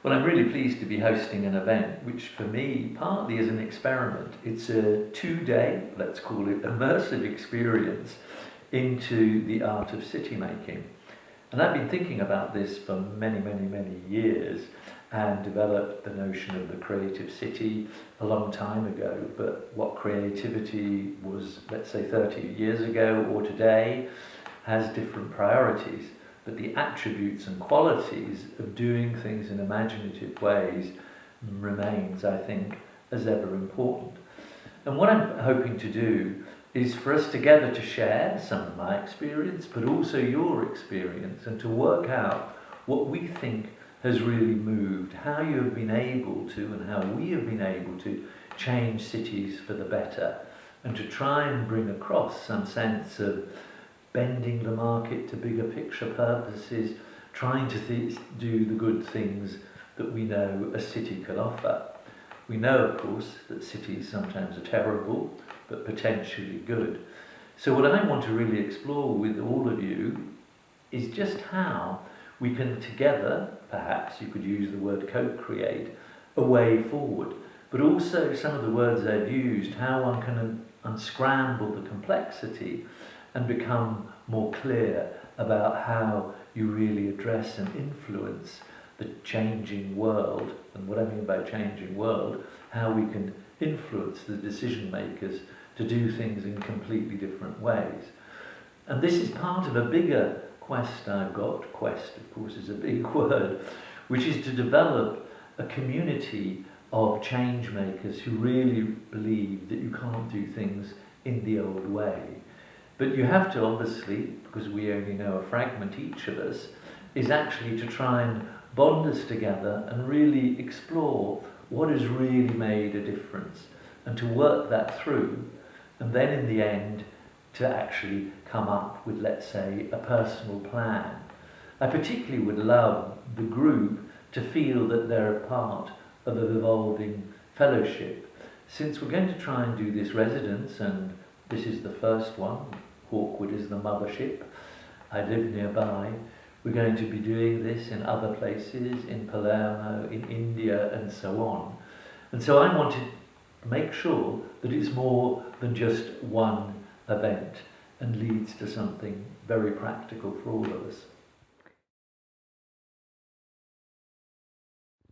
Well, I'm really pleased to be hosting an event which for me partly is an experiment. It's a 2-day, let's call it immersive experience into the art of city making. And I've been thinking about this for many years and developed the notion of the creative city a long time ago. But what creativity was, let's say, 30 years ago or today has different priorities. But the attributes and qualities of doing things in imaginative ways remains, I think, as ever important. And what I'm hoping to do is for us together to share some of my experience, but also your experience, and to work out what we think has really moved, how you have been able to, and how we have been able to change cities for the better, and to try and bring across some sense of bending the market to bigger picture purposes, trying to do the good things that we know a city can offer. We know, of course, that cities sometimes are terrible, but potentially good. So what I want to really explore with all of you is just how we can together, perhaps you could use the word co-create, a way forward, but also some of the words I've used, how one can unscramble the complexity and become more clear about how you really address and influence the changing world. And what I mean by changing world, how we can influence the decision makers to do things in completely different ways. And this is part of a bigger quest I've got. Quest, of course, is a big word, which is to develop a community of change makers who really believe that you can't do things in the old way. But you have to, obviously, because we only know a fragment each of us, is actually to try and bond us together and really explore what has really made a difference, and to work that through, and then in the end to actually come up with, let's say, a personal plan. I particularly would love the group to feel that they're a part of an evolving fellowship. Since we're going to try and do this residence, and this is the first one, Hawkwood is the mothership, I live nearby, we're going to be doing this in other places, in Palermo, in India, and so on. And so I want to make sure that it's more than just one event and leads to something very practical for all of us.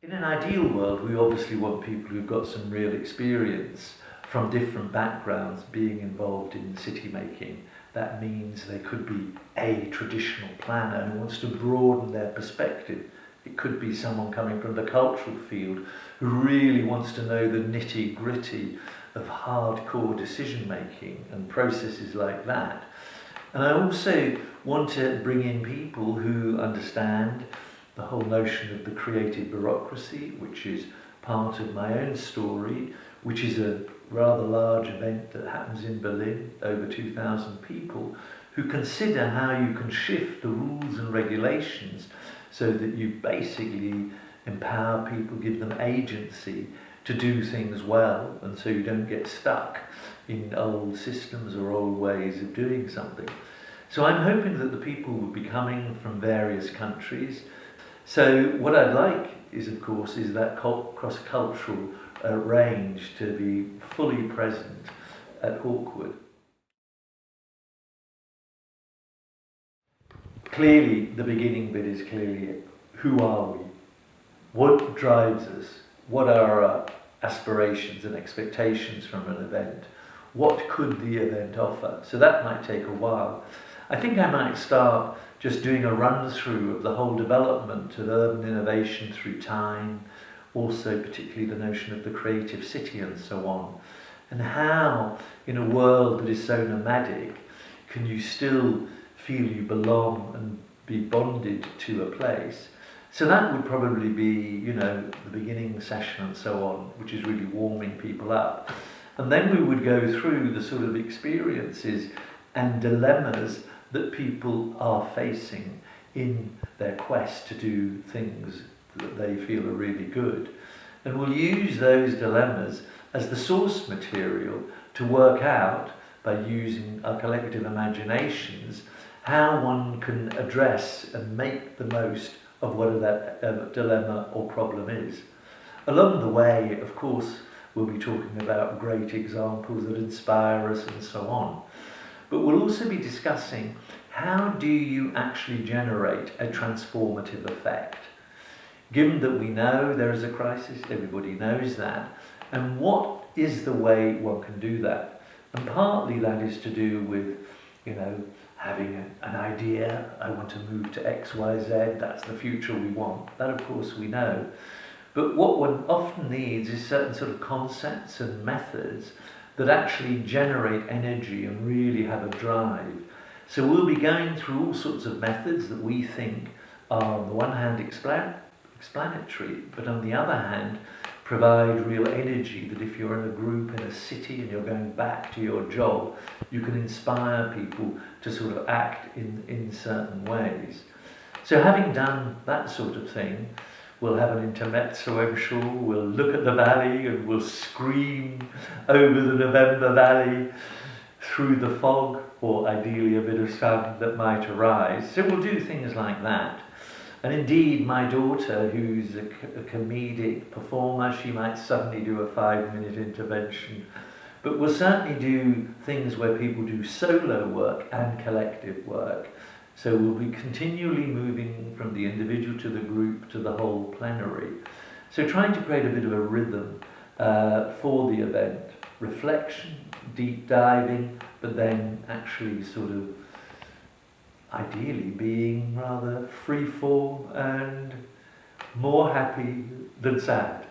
In an ideal world, we obviously want people who've got some real experience from different backgrounds being involved in city making. That means they could be a traditional planner who wants to broaden their perspective. It could be someone coming from the cultural field who really wants to know the nitty-gritty of hardcore decision making and processes like that. And I also want to bring in people who understand the whole notion of the creative bureaucracy, which is part of my own story, which is a rather large event that happens in Berlin, over 2,000 people, who consider how you can shift the rules and regulations so that you basically empower people, give them agency to do things well, and so you don't get stuck in old systems or old ways of doing something. So I'm hoping that the people will be coming from various countries. So what I'd like is, of course, is that cross-cultural range to be fully present at Hawkwood. Clearly, the beginning bit is clearly, who are we? What drives us? What are our aspirations and expectations from an event? What could the event offer? So that might take a while. I think I might start just doing a run-through of the whole development of urban innovation through time, also particularly the notion of the creative city and so on, and how in a world that is so nomadic can you still feel you belong and be bonded to a place. So that would probably be, the beginning session and so on, which is really warming people up. And then we would go through the sort of experiences and dilemmas that people are facing in their quest to do things that they feel are really good. And we'll use those dilemmas as the source material to work out, by using our collective imaginations, how one can address and make the most of whatever that dilemma or problem is. Along the way, of course, we'll be talking about great examples that inspire us and so on. But we'll also be discussing, how do you actually generate a transformative effect? Given that we know there is a crisis, everybody knows that, and what is the way one can do that? And partly that is to do with, having an idea, I want to move to X, Y, Z, that's the future we want. That, of course, we know. But what one often needs is certain sort of concepts and methods that actually generate energy and really have a drive. So we'll be going through all sorts of methods that we think are, on the one hand, explanatory, but on the other hand, provide real energy, that if you're in a group in a city and you're going back to your job, you can inspire people to sort of act in certain ways. So having done that sort of thing, we'll have an intermezzo, I'm sure. We'll look at the valley and we'll scream over the November valley through the fog, or ideally a bit of sun that might arise. So we'll do things like that. And indeed, my daughter, who's a comedic performer, she might suddenly do a 5-minute intervention. But we'll certainly do things where people do solo work and collective work. So we'll be continually moving from the individual to the group to the whole plenary. So trying to create a bit of a rhythm for the event. Reflection, deep diving, but then actually sort of ideally being rather free-form and more happy than sad.